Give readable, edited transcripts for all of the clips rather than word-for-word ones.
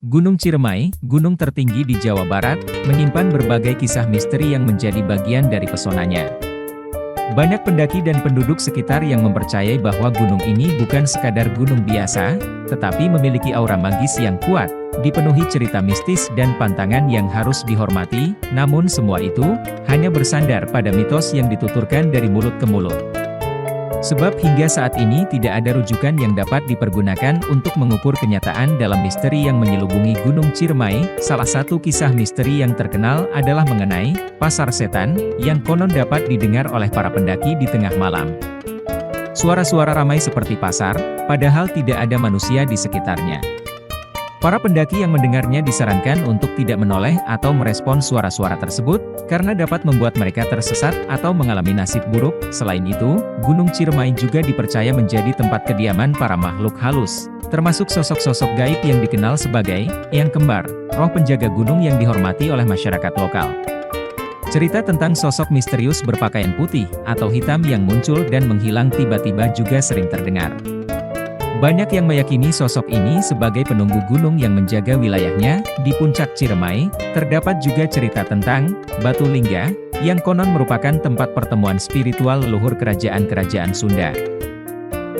Gunung Ciremai, gunung tertinggi di Jawa Barat, menyimpan berbagai kisah misteri yang menjadi bagian dari pesonanya. Banyak pendaki dan penduduk sekitar yang mempercayai bahwa gunung ini bukan sekadar gunung biasa, tetapi memiliki aura magis yang kuat, dipenuhi cerita mistis dan pantangan yang harus dihormati, namun semua itu hanya bersandar pada mitos yang dituturkan dari mulut ke mulut. Sebab hingga saat ini tidak ada rujukan yang dapat dipergunakan untuk mengukur kenyataan dalam misteri yang menyelubungi Gunung Ciremai. Salah satu kisah misteri yang terkenal adalah mengenai pasar setan, yang konon dapat didengar oleh para pendaki di tengah malam. Suara-suara ramai seperti pasar, padahal tidak ada manusia di sekitarnya. Para pendaki yang mendengarnya disarankan untuk tidak menoleh atau merespon suara-suara tersebut, karena dapat membuat mereka tersesat atau mengalami nasib buruk. Selain itu, Gunung Ciremai juga dipercaya menjadi tempat kediaman para makhluk halus, termasuk sosok-sosok gaib yang dikenal sebagai Eyang Kembar, roh penjaga gunung yang dihormati oleh masyarakat lokal. Cerita tentang sosok misterius berpakaian putih atau hitam yang muncul dan menghilang tiba-tiba juga sering terdengar. Banyak yang meyakini sosok ini sebagai penunggu gunung yang menjaga wilayahnya. Di puncak Ciremai, terdapat juga cerita tentang Batu Lingga, yang konon merupakan tempat pertemuan spiritual leluhur kerajaan-kerajaan Sunda.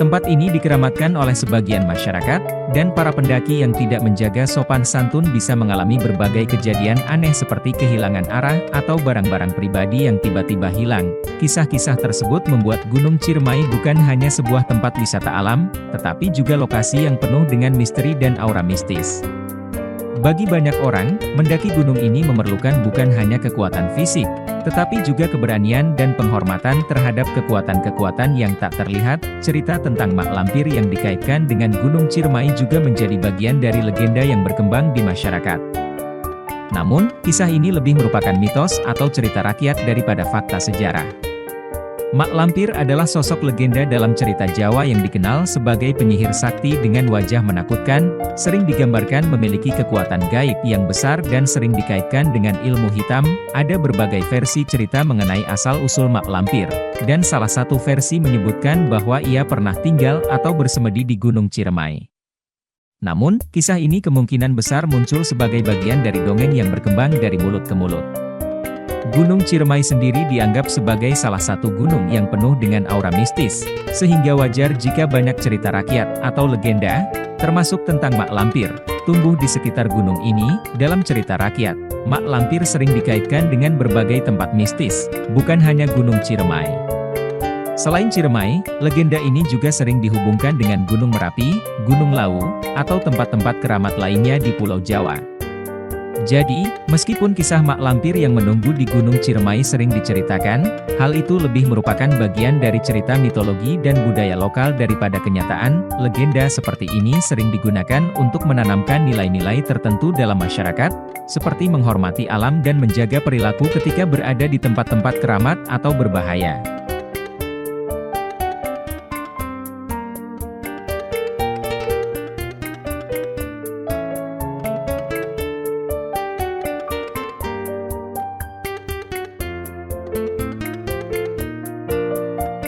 Tempat ini dikeramatkan oleh sebagian masyarakat, dan para pendaki yang tidak menjaga sopan santun bisa mengalami berbagai kejadian aneh seperti kehilangan arah atau barang-barang pribadi yang tiba-tiba hilang. Kisah-kisah tersebut membuat Gunung Ciremai bukan hanya sebuah tempat wisata alam, tetapi juga lokasi yang penuh dengan misteri dan aura mistis. Bagi banyak orang, mendaki gunung ini memerlukan bukan hanya kekuatan fisik, tetapi juga keberanian dan penghormatan terhadap kekuatan-kekuatan yang tak terlihat. Cerita tentang mak lampir yang dikaitkan dengan Gunung Ciremai juga menjadi bagian dari legenda yang berkembang di masyarakat. Namun, kisah ini lebih merupakan mitos atau cerita rakyat daripada fakta sejarah. Mak Lampir adalah sosok legenda dalam cerita Jawa yang dikenal sebagai penyihir sakti dengan wajah menakutkan, sering digambarkan memiliki kekuatan gaib yang besar dan sering dikaitkan dengan ilmu hitam. Ada berbagai versi cerita mengenai asal-usul Mak Lampir, dan salah satu versi menyebutkan bahwa ia pernah tinggal atau bersemedi di Gunung Ciremai. Namun, kisah ini kemungkinan besar muncul sebagai bagian dari dongeng yang berkembang dari mulut ke mulut. Gunung Ciremai sendiri dianggap sebagai salah satu gunung yang penuh dengan aura mistis, sehingga wajar jika banyak cerita rakyat atau legenda, termasuk tentang Mak Lampir, tumbuh di sekitar gunung ini. Dalam cerita rakyat, Mak Lampir sering dikaitkan dengan berbagai tempat mistis, bukan hanya Gunung Ciremai. Selain Ciremai, legenda ini juga sering dihubungkan dengan Gunung Merapi, Gunung Lawu, atau tempat-tempat keramat lainnya di Pulau Jawa. Jadi, meskipun kisah Mak Lampir yang menunggu di Gunung Ciremai sering diceritakan, hal itu lebih merupakan bagian dari cerita mitologi dan budaya lokal daripada kenyataan. Legenda seperti ini sering digunakan untuk menanamkan nilai-nilai tertentu dalam masyarakat, seperti menghormati alam dan menjaga perilaku ketika berada di tempat-tempat keramat atau berbahaya.